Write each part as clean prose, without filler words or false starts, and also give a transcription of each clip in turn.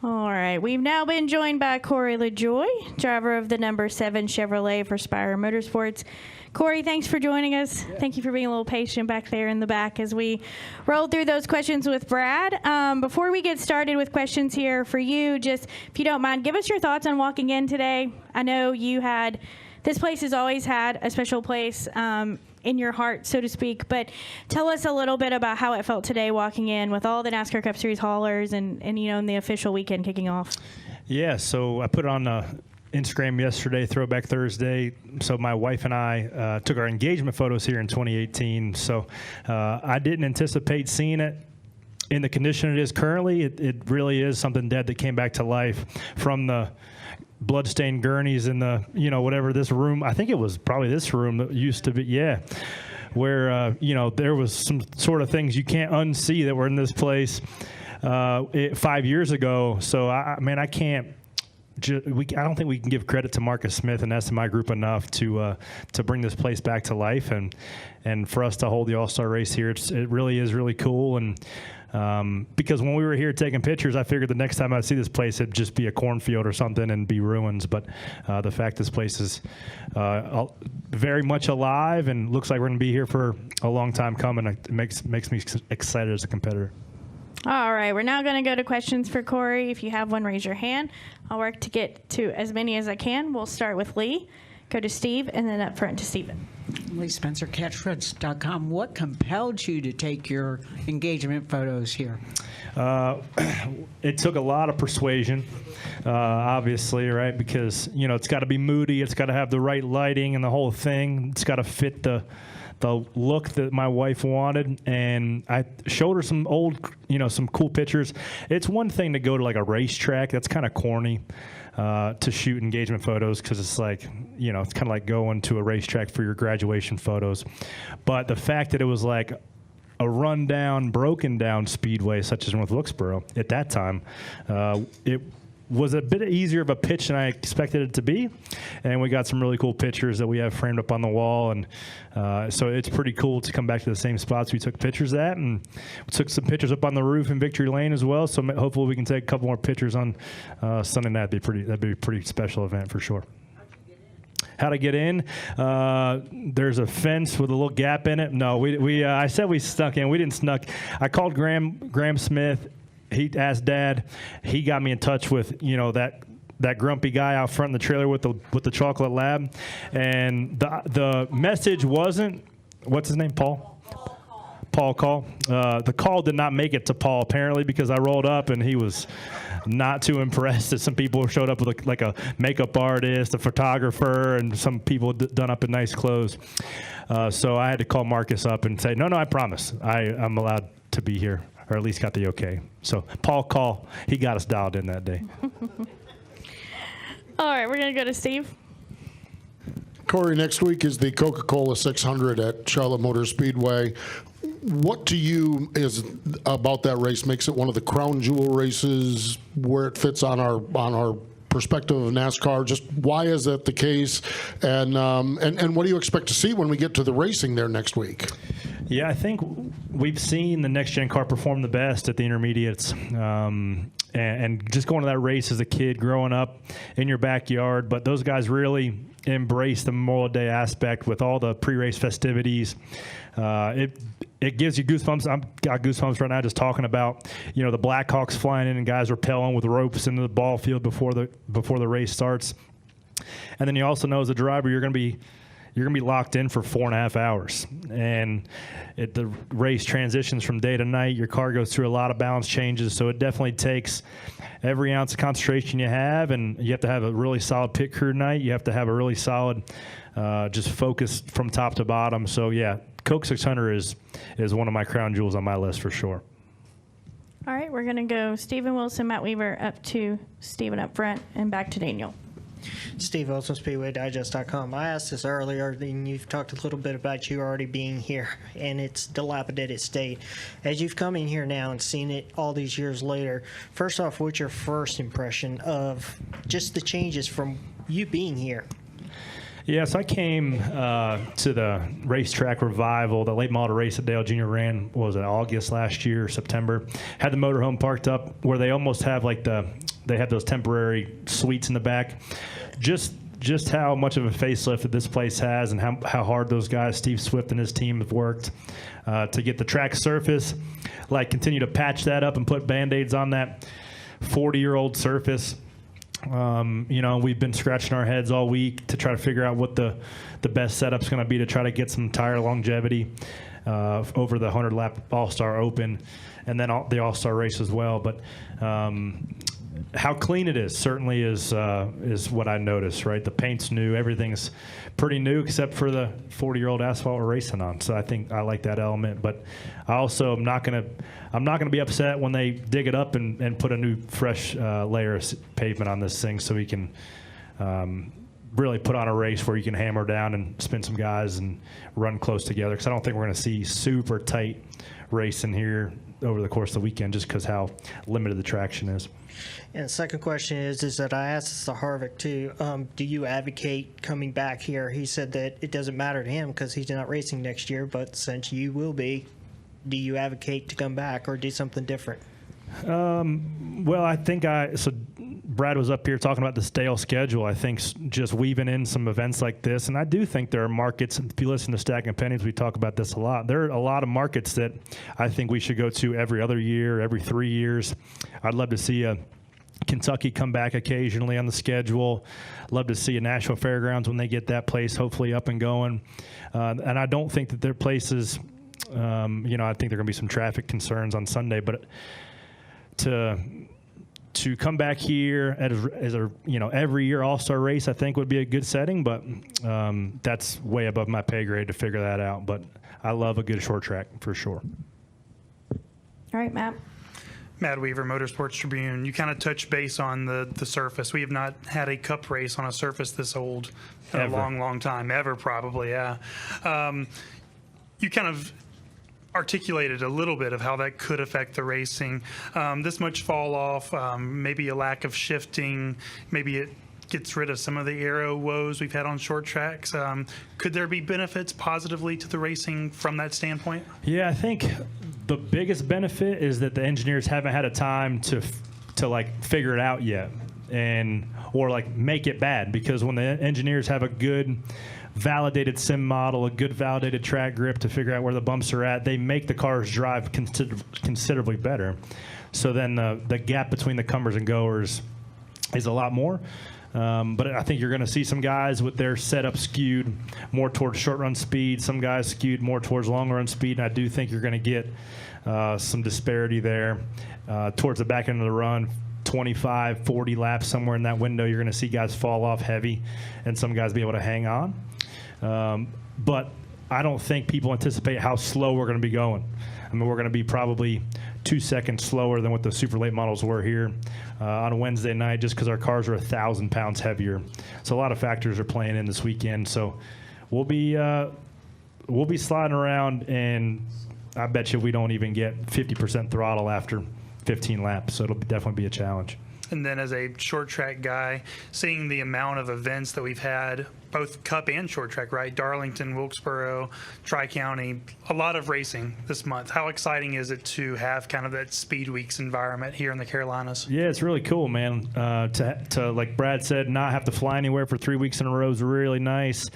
All right. We've now been joined by Corey LaJoie, driver of the number 7 Chevrolet for Spire Motorsports. Corey, thanks for joining us. Yeah. Thank you for being a little patient back there in the back as we rolled through those questions with Brad. Before we get started with questions here for you, just if you don't mind, give us your thoughts on walking in today. I know this place has always had a special place in your heart, so to speak, but tell us a little bit about how it felt today walking in with all the NASCAR Cup Series haulers and the official weekend kicking off. Yeah, so I put it on Instagram yesterday, Throwback Thursday. So my wife and I took our engagement photos here in 2018. So I didn't anticipate seeing it in the condition it is currently. It really is something dead that came back to life from the bloodstained gurneys in the, whatever this room, I think it was probably this room that used to be, where, there was some sort of things you can't unsee that were in this place 5 years ago. So, I don't think we can give credit to Marcus Smith and SMI Group enough to bring this place back to life and for us to hold the All-Star race here. It really is really cool. And because when we were here taking pictures, I figured the next time I'd see this place, it'd just be a cornfield or something and be ruins. But the fact this place is very much alive and looks like we're going to be here for a long time coming, it makes me excited as a competitor. All right, we're now going to go to questions for Corey. If you have one, raise your hand. I'll work to get to as many as I can. We'll start with Lee, go to Steve, and then up front to Steven. Lee Spencer, catchfreds.com. What compelled you to take your engagement photos here? It took a lot of persuasion, obviously, right? Because, it's got to be moody. It's got to have the right lighting and the whole thing. It's got to fit the look that my wife wanted. And I showed her some some cool pictures. It's one thing to go to like a racetrack. That's kind of corny. To shoot engagement photos because it's like, it's kind of like going to a racetrack for your graduation photos. But the fact that it was like a rundown, broken down speedway such as North Wilkesboro at that time, it was a bit easier of a pitch than I expected it to be. And we got some really cool pictures that we have framed up on the wall. And so it's pretty cool to come back to the same spots we took pictures at. And we took some pictures up on the roof in Victory Lane as well. So hopefully we can take a couple more pictures on Sunday night. That'd be a pretty special event for sure. How to get in? There's a fence with a little gap in it. No, I said we snuck in. We didn't snuck. I called Graham Smith. He asked Dad. He got me in touch with that grumpy guy out front in the trailer with the chocolate lab, and the message wasn't, what's his name, Paul Call. The call did not make it to Paul apparently because I rolled up and he was not too impressed that some people showed up with like a makeup artist, a photographer, and some people done up in nice clothes. So I had to call Marcus up and say, no, I promise I'm allowed to be here. Or at least got the okay. So Paul Call, he got us dialed in that day. All right, we're going to go to Steve. Corey, next week is the Coca-Cola 600 at Charlotte Motor Speedway. What to you is about that race makes it one of the crown jewel races, where it fits on our perspective of NASCAR? Just why is that the case? And what do you expect to see when we get to the racing there next week? Yeah, I think we've seen the next-gen car perform the best at the intermediates. And just going to that race as a kid, growing up in your backyard. But those guys really embrace the Memorial Day aspect with all the pre-race festivities. It gives you goosebumps. I've got goosebumps right now just talking about, the Blackhawks flying in and guys rappelling with ropes into the ball field before the race starts. And then you also know as a driver you're going to be locked in for 4.5 hours. And the race transitions from day to night. Your car goes through a lot of balance changes, so it definitely takes every ounce of concentration you have, and you have to have a really solid pit crew night. You have to have a really solid just focus from top to bottom. So, yeah, Coke 600 is one of my crown jewels on my list for sure. All right, we're going to go Stephen Wilson, Matt Weaver, up to Stephen up front, and back to Daniel. Steve Wilson, SpeedwayDigest.com. I asked this earlier, and you've talked a little bit about you already being here, and its dilapidated state. As you've come in here now and seen it all these years later, first off, what's your first impression of just the changes from you being here? Yes, I came to the racetrack revival, the late model race that Dale Jr. ran, what was it, August last year, September. Had the motorhome parked up where they almost have like the they have those temporary suites in the back. Just how much of a facelift that this place has, and how hard those guys, Steve Swift and his team, have worked to get the track surface, like continue to patch that up and put Band-Aids on that 40-year-old surface. We've been scratching our heads all week to try to figure out what the best setup's going to be to try to get some tire longevity over the 100-lap All-Star Open, and then the All-Star race as well. But how clean it is certainly is what I noticed, right? The paint's new. Everything's pretty new except for the 40-year-old asphalt we're racing on. So I think I like that element. But I also am not gonna be upset when they dig it up and put a new fresh layer of pavement on this thing, so we can really put on a race where you can hammer down and spin some guys and run close together. Because I don't think we're going to see super tight racing here over the course of the weekend, just because how limited the traction is. And the second question is that I asked this to Harvick too. Do you advocate coming back here? He said that it doesn't matter to him because he's not racing next year, but since you will be, do you advocate to come back or do something different? Well, I think so Brad was up here talking about the stale schedule. I think just weaving in some events like this, and I do think there are markets, if you listen to Stacking Pennies, we talk about this a lot. There are a lot of markets that I think we should go to every other year, every 3 years. I'd love to see a Kentucky come back occasionally on the schedule. Love to see a Nashville Fairgrounds when they get that place hopefully up and going. And I don't think that their places, I think there are going to be some traffic concerns on Sunday, but to come back here as a every year All-Star race, I think would be a good setting, but that's way above my pay grade to figure that out. But I love a good short track for sure. All right, Matt. Matt Weaver, Motorsports Tribune. You kind of touched base on the surface. We have not had a cup race on a surface this old in a long time, ever probably, yeah. You kind of articulated a little bit of how that could affect the racing. This much fall off, maybe a lack of shifting, maybe it gets rid of some of the aero woes we've had on short tracks. Could there be benefits positively to the racing from that standpoint? Yeah, I think the biggest benefit is that the engineers haven't had a time to like figure it out yet, or like make it bad, because when the engineers have a good validated sim model, a good validated track grip to figure out where the bumps are at, they make the cars drive considerably better. So then the gap between the comers and goers is a lot more. But I think you're going to see some guys with their setup skewed more towards short run speed, some guys skewed more towards long run speed, and I do think you're going to get some disparity there towards the back end of the run. 25, 40 laps, somewhere in that window, you're going to see guys fall off heavy and some guys be able to hang on. But I don't think people anticipate how slow we're going to be going. I mean, we're going to be probably 2 seconds slower than what the super late models were here on a Wednesday night, just because our cars are 1,000 pounds heavier. So a lot of factors are playing in this weekend. So we'll be sliding around, and I bet you we don't even get 50% throttle after 15 laps. So it'll definitely be a challenge. And then as a short track guy, seeing the amount of events that we've had, both cup and short track, right? Darlington, Wilkesboro, Tri-County, a lot of racing this month. How exciting is it to have kind of that Speed Weeks environment here in the Carolinas? Yeah, it's really cool, man. To like Brad said, not have to fly anywhere for 3 weeks in a row is really nice.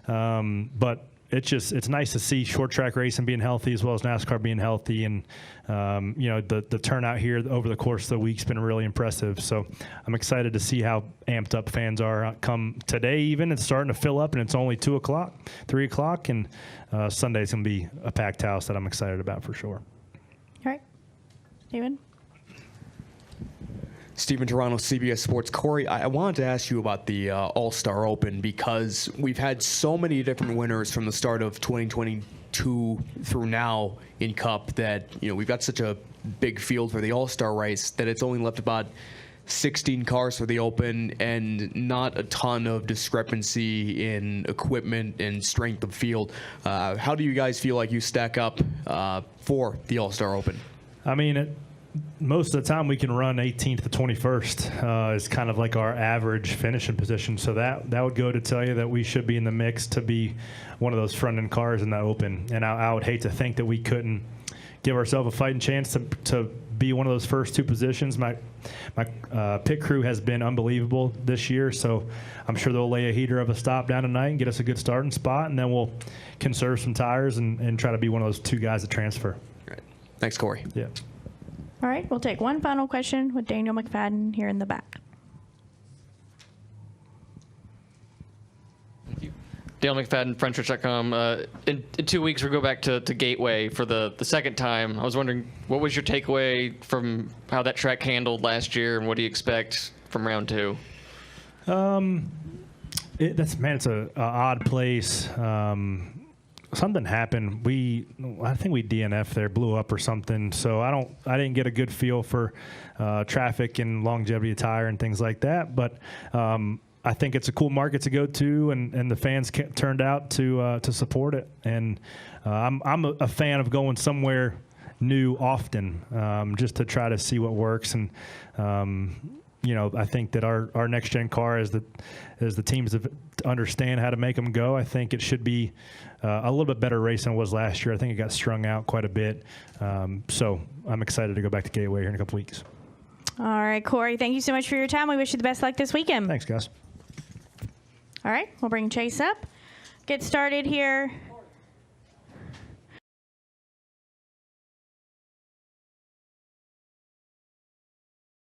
But it's nice to see short track racing being healthy as well as NASCAR being healthy, and the turnout here over the course of the week's been really impressive. So I'm excited to see how amped up fans are. Come today, even it's starting to fill up, and it's only 2 o'clock, 3 o'clock, and Sunday's gonna be a packed house that I'm excited about for sure. All right, David. Stephen Toronto, CBS Sports. Corey, I wanted to ask you about the All-Star Open, because we've had so many different winners from the start of 2022 through now in Cup that, we've got such a big field for the All-Star race that it's only left about 16 cars for the Open and not a ton of discrepancy in equipment and strength of field. How do you guys feel like you stack up for the All-Star Open? I mean, most of the time we can run 18th to 21st is kind of like our average finishing position. So that would go to tell you that we should be in the mix to be one of those front end cars in the Open. And I would hate to think that we couldn't give ourselves a fighting chance to be one of those first two positions. My pit crew has been unbelievable this year, so I'm sure they'll lay a heater of a stop down tonight and get us a good starting spot, and then we'll conserve some tires and try to be one of those two guys that transfer. Right. Thanks, Corey. Yeah. All right, we'll take one final question with Daniel McFadden here in the back. Dale McFadden, FrenchRich.com. In 2 weeks, we go back to Gateway for the second time. I was wondering, what was your takeaway from how that track handled last year, and what do you expect from round two? It's a odd place. Something happened. I think we DNF there, blew up or something. So I didn't get a good feel for traffic and longevity of tire and things like that. But I think it's a cool market to go to, and the fans turned out to support it. And I'm a fan of going somewhere new often, just to try to see what works. And I think that our next gen car, as the teams have understand how to make them go, I think it should be a little bit better race than it was last year. I think it got strung out quite a bit. So I'm excited to go back to Gateway here in a couple weeks. All right, Corey, thank you so much for your time. We wish you the best luck this weekend. Thanks, guys. All right, we'll bring Chase up. Get started here